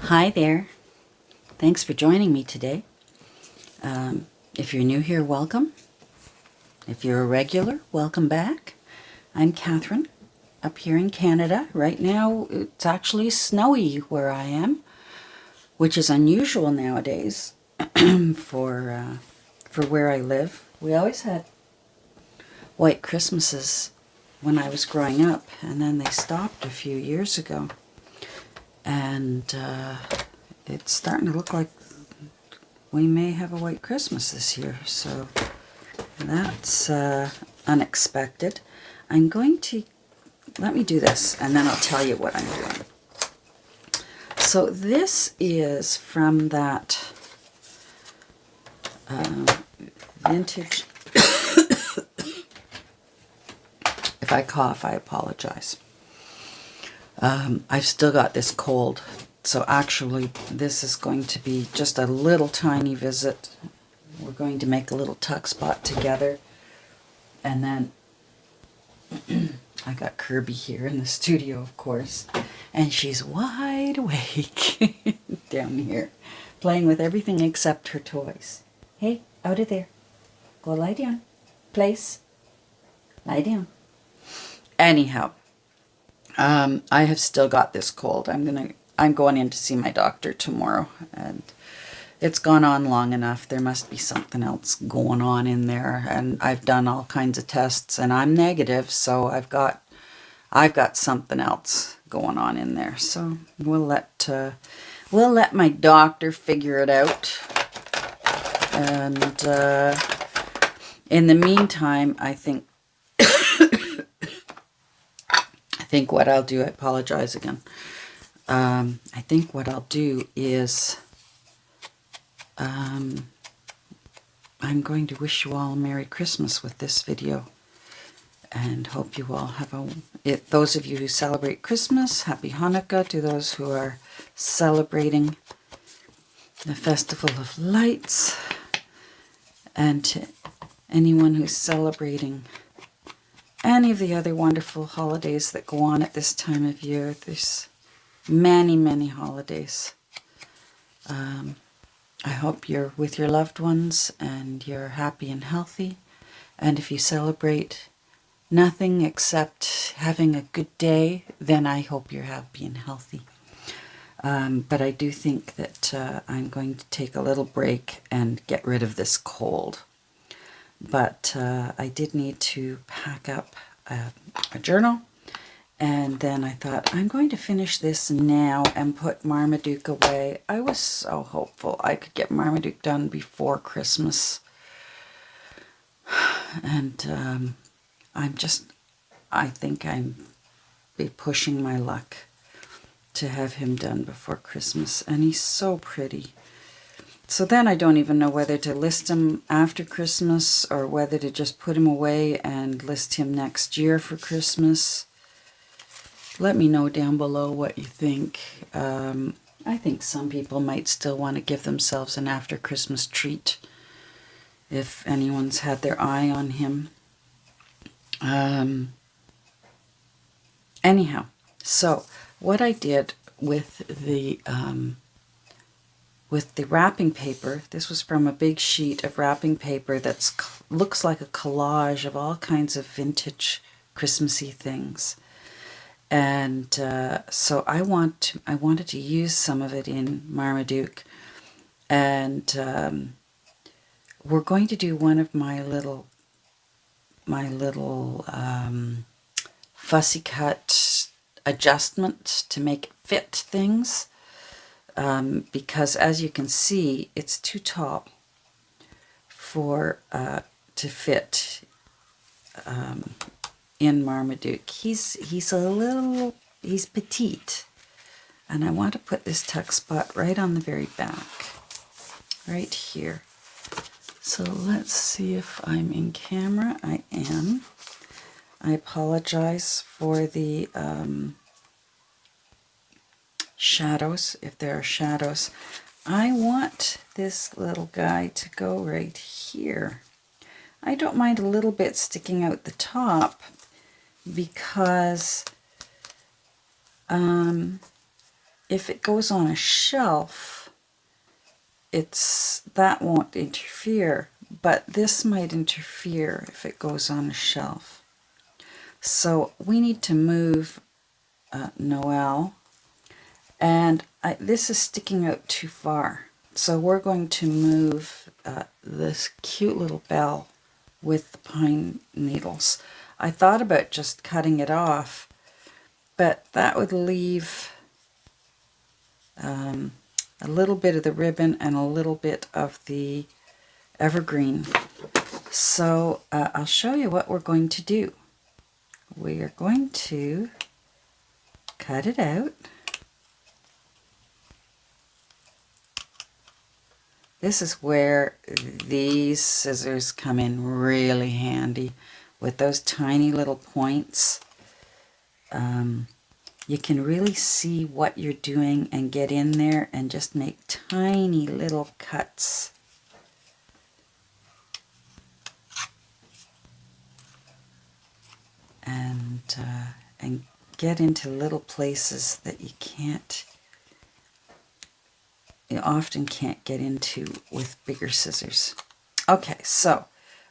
Hi there. Thanks for joining me today. If you're new here, welcome. If you're a regular, welcome back. I'm Catherine, up here in Canada. Right now, it's actually snowy where I am, which is unusual nowadays for where I live. We always had white Christmases when I was growing up, and then they stopped a few years ago. And it's starting to look like we may have a white Christmas this year, so that's unexpected. I'm going to, let me do this and then I'll tell you what I'm doing. So this is from that vintage, if I cough, I apologize. I've still got this cold, so actually this is going to be just a little tiny visit. We're going to make a little tuck spot together, and then I got Kirby here in the studio, of course, and she's wide awake down here, playing with everything except her toys. Hey, out of there. Go lie down. Place. Lie down. Anyhow, I have still got this cold. I'm going in to see my doctor tomorrow, and it's gone on long enough. There must be something else going on in there, and I've done all kinds of tests, and I'm negative, so I've got something else going on in there. So we'll let my doctor figure it out, and in the meantime, I think what I'll do, I apologize again. I think what I'll do is I'm going to wish you all a Merry Christmas with this video, and hope you all have those of you who celebrate Christmas, Happy Hanukkah. To those who are celebrating the Festival of Lights, and to anyone who's celebrating any of the other wonderful holidays that go on at this time of year. There's many, many holidays. I hope you're with your loved ones and you're happy and healthy. And if you celebrate nothing except having a good day, then I hope you're happy and healthy. But I do think that I'm going to take a little break and get rid of this cold. But I did need to pack up a journal, and then I thought, I'm going to finish this now and put Marmaduke away. I was so hopeful I could get Marmaduke done before Christmas, and I think I'm be pushing my luck to have him done before Christmas, and he's so pretty. So then I don't even know whether to list him after Christmas or whether to just put him away and list him next year for Christmas. Let me know down below what you think. I think some people might still want to give themselves an after Christmas treat if anyone's had their eye on him. Anyhow, so what I did with the wrapping paper, this was from a big sheet of wrapping paper that looks like a collage of all kinds of vintage Christmassy things. And so I wanted to use some of it in Marmaduke, and we're going to do one of my little fussy cut adjustments to make it fit things. Because as you can see, it's too tall for to fit in Marmaduke. He's petite, and I want to put this tuck spot right on the very back, right here. So let's see if I'm in camera. I am. I apologize for the shadows, if there are shadows. I want this little guy to go right here. I don't mind a little bit sticking out the top because if it goes on a shelf, that won't interfere, but this might interfere if it goes on a shelf. So we need to move Noel, and this is sticking out too far. So we're going to move this cute little bell with the pine needles. I thought about just cutting it off, but that would leave a little bit of the ribbon and a little bit of the evergreen. So I'll show you what we're going to do. We are going to cut it out. This is where these scissors come in really handy with those tiny little points. You can really see what you're doing and get in there and just make tiny little cuts. And get into little places that you often can't get into with bigger scissors. Okay, so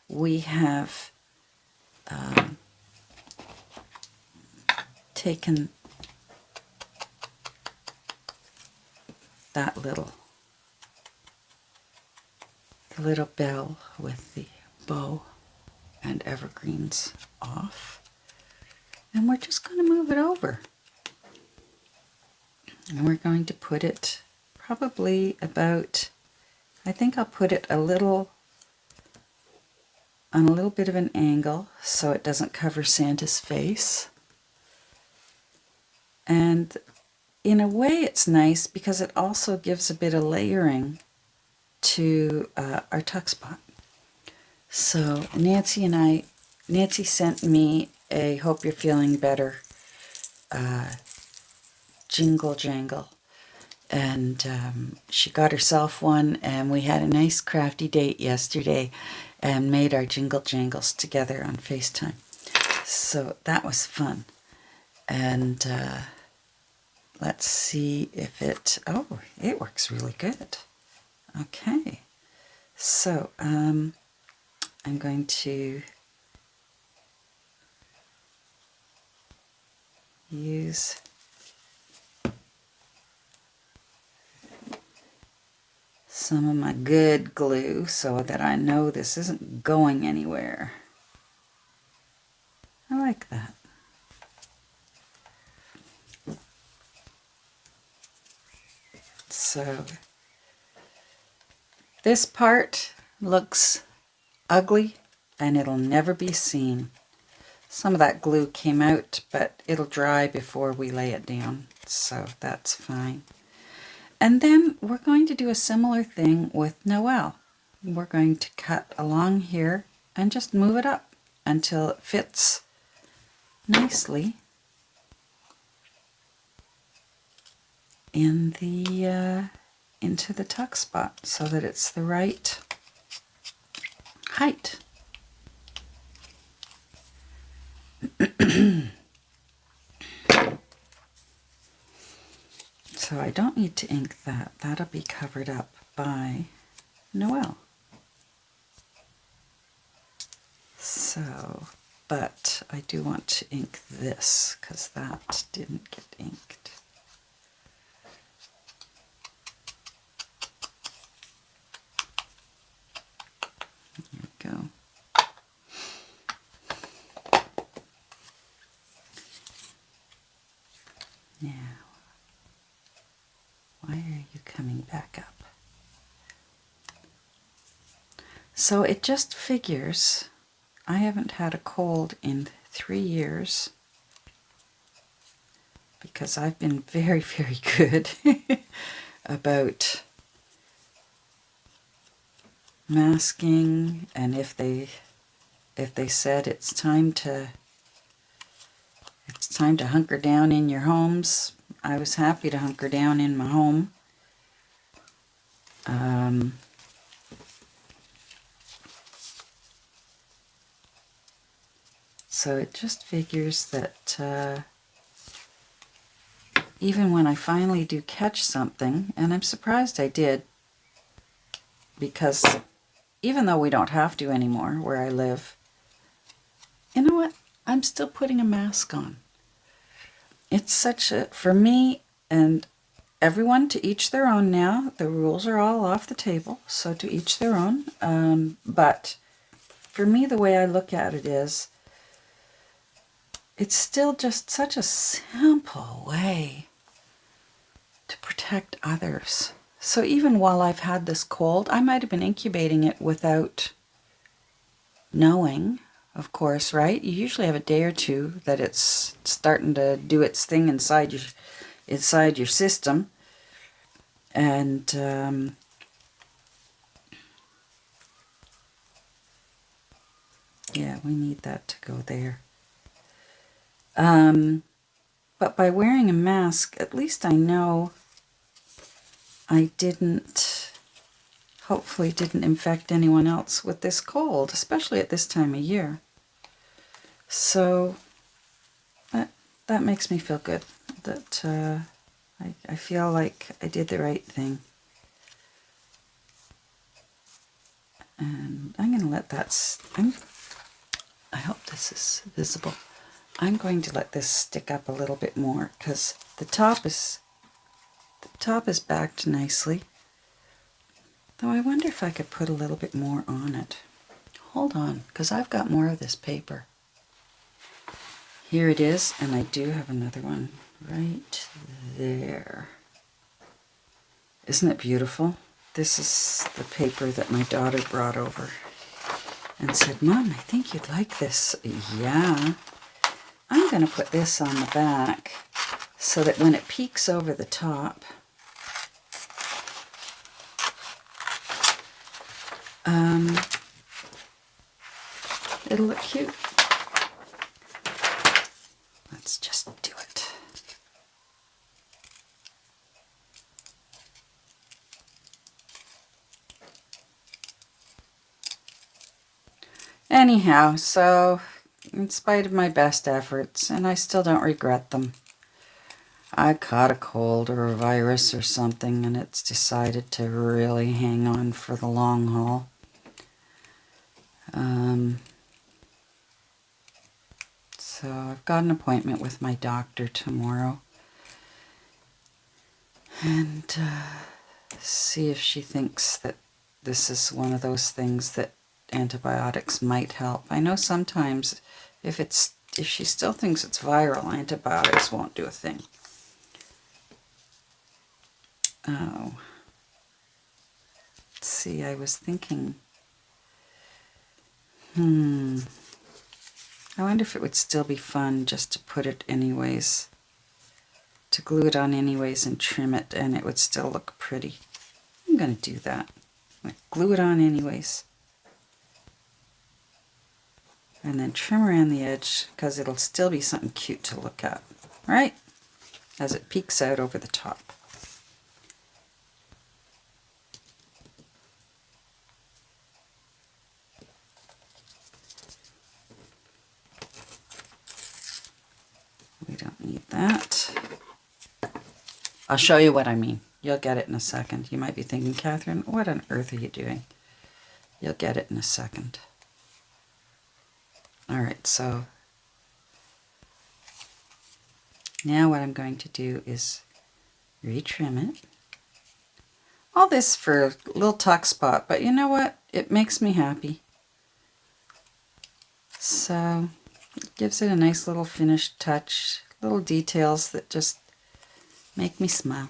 we have taken that little bell with the bow and evergreens off, and we're just going to move it over, and we're going to put it probably about, I think I'll put it on a little bit of an angle so it doesn't cover Santa's face. And in a way it's nice because it also gives a bit of layering to our tuck spot. So Nancy sent me a Hope You're Feeling Better jingle jangle, and she got herself one, and we had a nice crafty date yesterday and made our jingle jangles together on FaceTime. So that was fun. And let's see if it works really good. Okay, so I'm going to use some of my good glue so that I know this isn't going anywhere. I like that. So this part looks ugly and it'll never be seen. Some of that glue came out, but it'll dry before we lay it down, so that's fine. And then we're going to do a similar thing with Noel. We're going to cut along here and just move it up until it fits nicely in the into the tuck spot so that it's the right height. So I don't need to ink that. That'll be covered up by Noel. So, but I do want to ink this because that didn't get inked. There we go. Now, why are you coming back up? So it just figures. I haven't had a cold in 3 years because I've been very, very good about masking, and if they said it's time to hunker down in your homes, I was happy to hunker down in my home. So it just figures that even when I finally do catch something, and I'm surprised I did, because even though we don't have to anymore where I live, you know what? I'm still putting a mask on. It's such a, for me, and everyone to each their own now. The rules are all off the table, so to each their own. But for me, the way I look at it is, it's still just such a simple way to protect others. So even while I've had this cold, I might have been incubating it without knowing, of course, right? You usually have a day or two that it's starting to do its thing inside your system. And yeah, we need that to go there. But by wearing a mask, at least I know I hopefully didn't infect anyone else with this cold, especially at this time of year. So that makes me feel good, that I feel like I did the right thing. And I'm going to let that, I hope this is visible. I'm going to let this stick up a little bit more because the top is backed nicely. Though I wonder if I could put a little bit more on it. Hold on, because I've got more of this paper. Here it is, and I do have another one right there. Isn't it beautiful? This is the paper that my daughter brought over and said, "Mom, I think you'd like this." Yeah. I'm going to put this on the back so that when it peeks over the top, it'll look cute. Let's just do it. Anyhow, so in spite of my best efforts, and I still don't regret them, I caught a cold or a virus or something, and it's decided to really hang on for the long haul. So I've got an appointment with my doctor tomorrow, and see if she thinks that this is one of those things that antibiotics might help. I know sometimes if she still thinks it's viral, antibiotics won't do a thing. Oh. Let's see, I was thinking, I wonder if it would still be fun just to put it anyways, to glue it on anyways and trim it, and it would still look pretty. I'm going to do that. I'm going to glue it on anyways. And then trim around the edge, because it'll still be something cute to look at, right? As it peeks out over the top. We don't need that. I'll show you what I mean. You'll get it in a second. You might be thinking, Catherine, what on earth are you doing? You'll get it in a second. Alright, so now what I'm going to do is retrim it. All this for a little tuck spot, but you know what? It makes me happy. So it gives it a nice little finished touch, little details that just make me smile.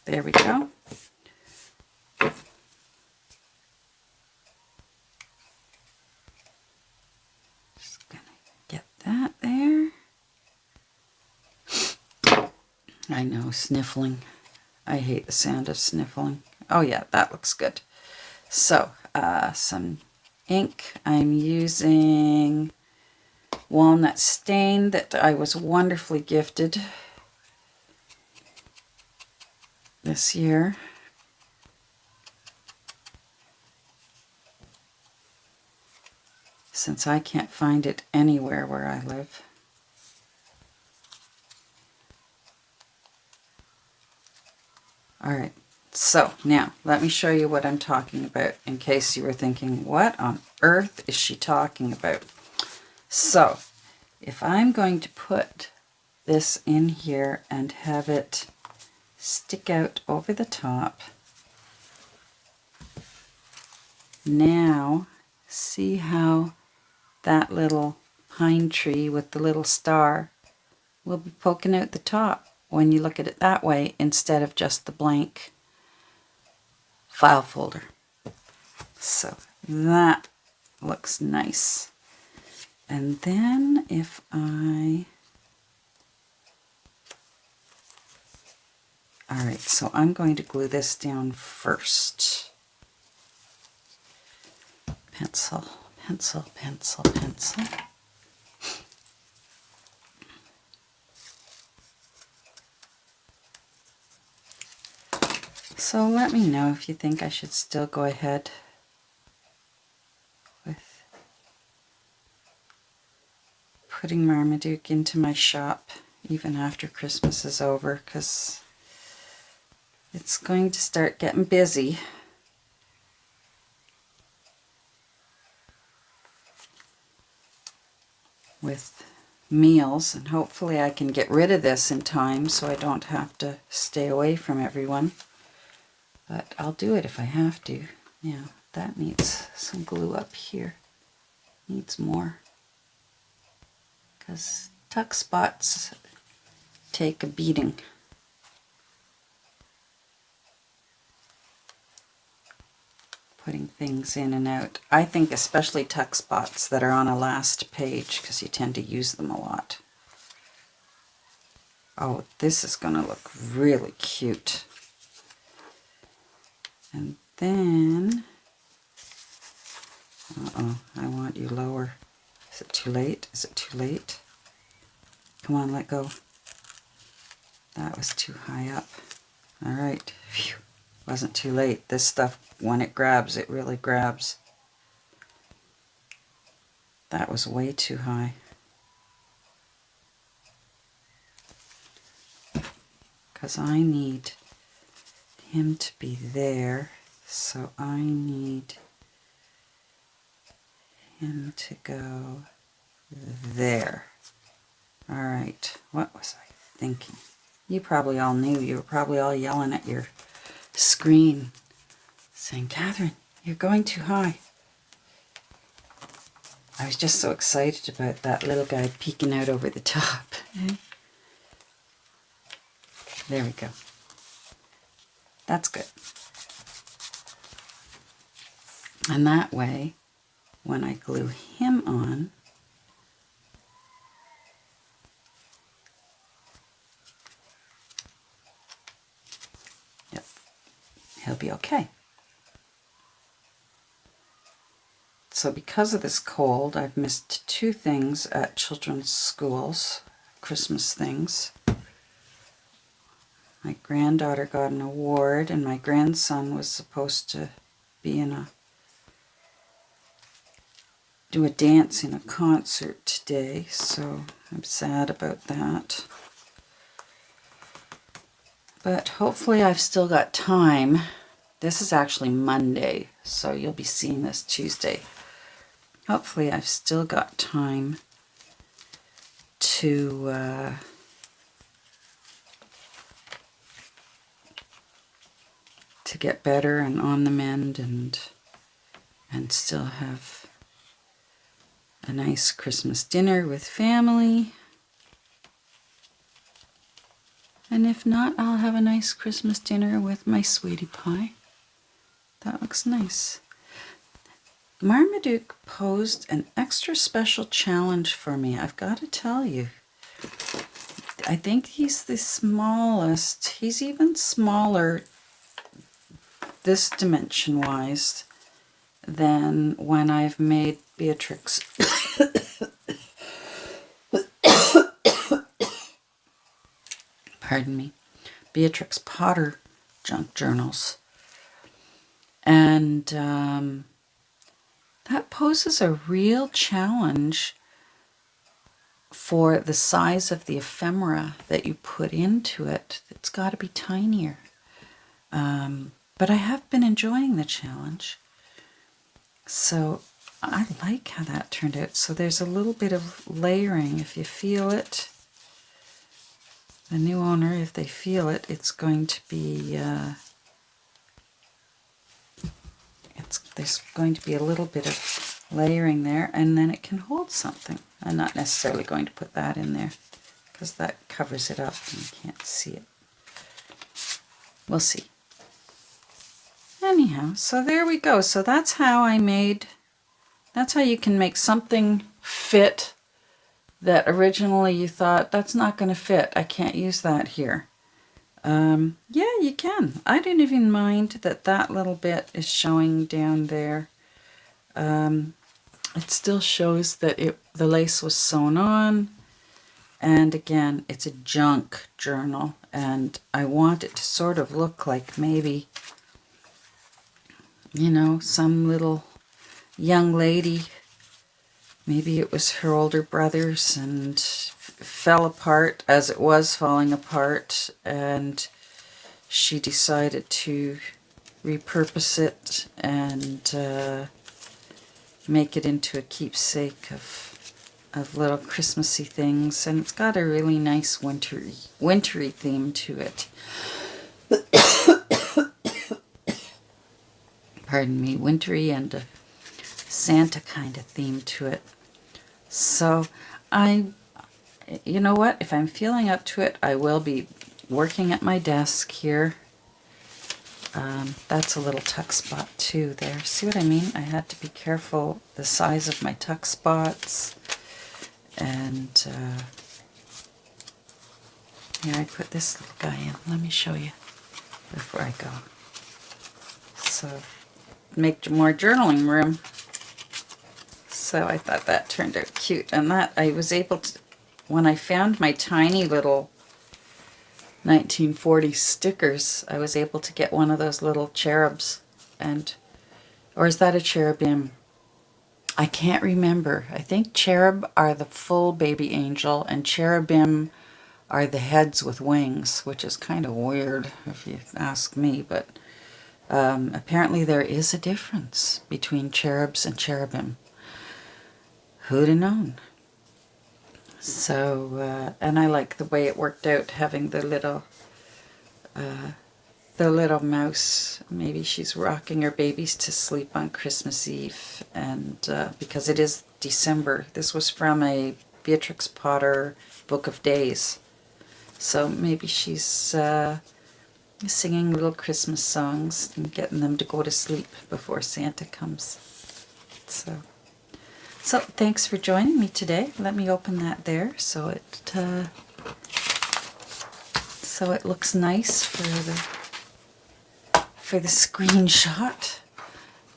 There we go. Just gonna get that there. I know, sniffling. I hate the sound of sniffling. Oh yeah, that looks good. So, some ink. I'm using walnut stain that I was wonderfully gifted this year. since I can't find it anywhere where I live. Alright, so now let me show you what I'm talking about in case you were thinking, what on earth is she talking about? So, if I'm going to put this in here and have it stick out over the top, now see how that little pine tree with the little star will be poking out the top when you look at it that way instead of just the blank file folder. So that looks nice. And then if alright, so I'm going to glue this down first. Pencil, pencil, pencil, pencil. So let me know if you think I should still go ahead with putting Marmaduke into my shop even after Christmas is over, because it's going to start getting busy. With meals, and hopefully I can get rid of this in time so I don't have to stay away from everyone. But I'll do it if I have to. Yeah, that needs some glue up here. Needs more. Because tuck spots take a beating. Putting things in and out. I think especially tuck spots that are on a last page, because you tend to use them a lot. Oh, this is going to look really cute. And then, I want you lower. Is it too late? Is it too late? Come on, let go. That was too high up. All right. Phew. Wasn't too late. This stuff, when it grabs, it really grabs. That was way too high. Because I need him to be there, so I need him to go there. All right, what was I thinking? You probably all knew. You were probably all yelling at your screen, saying, Catherine, you're going too high. I was just so excited about that little guy peeking out over the top. There we go. That's good. And that way, when I glue him on, yep, he'll be okay. So because of this cold, I've missed 2 things at children's schools, Christmas things. My granddaughter got an award, and my grandson was supposed to be do a dance in a concert today, so I'm sad about that. But hopefully I've still got time. This is actually Monday, so you'll be seeing this Tuesday. Hopefully I've still got time to get better and on the mend and still have a nice Christmas dinner with family. And if not, I'll have a nice Christmas dinner with my sweetie pie. That looks nice. Marmaduke posed an extra special challenge for me, I've got to tell you. I think he's the smallest. He's even smaller this dimension-wise than when I've made Beatrix. Pardon me. Beatrix Potter junk journals. And that poses a real challenge for the size of the ephemera that you put into it. It's got to be tinier. But I have been enjoying the challenge. So I like how that turned out. So there's a little bit of layering. If you feel it, the new owner, if they feel it, it's going to be, there's going to be a little bit of layering there, and then it can hold something. I'm not necessarily going to put that in there because that covers it up and you can't see it. We'll see. Anyhow, so there we go. So that's how that's how you can make something fit that originally you thought, that's not going to fit. I can't use that here. Yeah, you can. I didn't even mind that little bit is showing down there. It still shows that the lace was sewn on. And again, it's a junk journal, and I want it to sort of look like maybe, you know, some little young lady, maybe it was her older brothers, and fell apart as it was falling apart, and she decided to repurpose it and make it into a keepsake of little Christmassy things, and it's got a really nice wintry theme to it. Pardon me, wintry and a Santa kind of theme to it. So you know what, if I'm feeling up to it, I will be working at my desk here. That's a little tuck spot too there. See what I mean? I had to be careful the size of my tuck spots. And here, I put this little guy in. Let me show you before I go. So, make more journaling room. So I thought that turned out cute. And that I was able to, when I found my tiny little 1940 stickers, I was able to get one of those little cherubs. Or is that a cherubim? I can't remember. I think cherub are the full baby angel, and cherubim are the heads with wings, which is kind of weird if you ask me, but apparently there is a difference between cherubs and cherubim. Who'd have known? So, and I like the way it worked out, having the little mouse. Maybe she's rocking her babies to sleep on Christmas Eve, and because it is December. This was from a Beatrix Potter Book of Days. So maybe she's singing little Christmas songs and getting them to go to sleep before Santa comes. So thanks for joining me today. Let me open that there so it looks nice for the screenshot.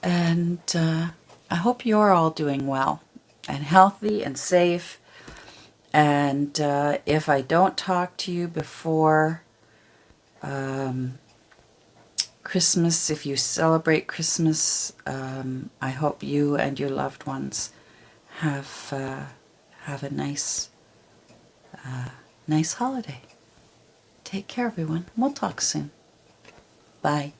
And I hope you're all doing well and healthy and safe. And if I don't talk to you before Christmas, if you celebrate Christmas, I hope you and your loved ones have a nice holiday. Take care, everyone. We'll talk soon. Bye.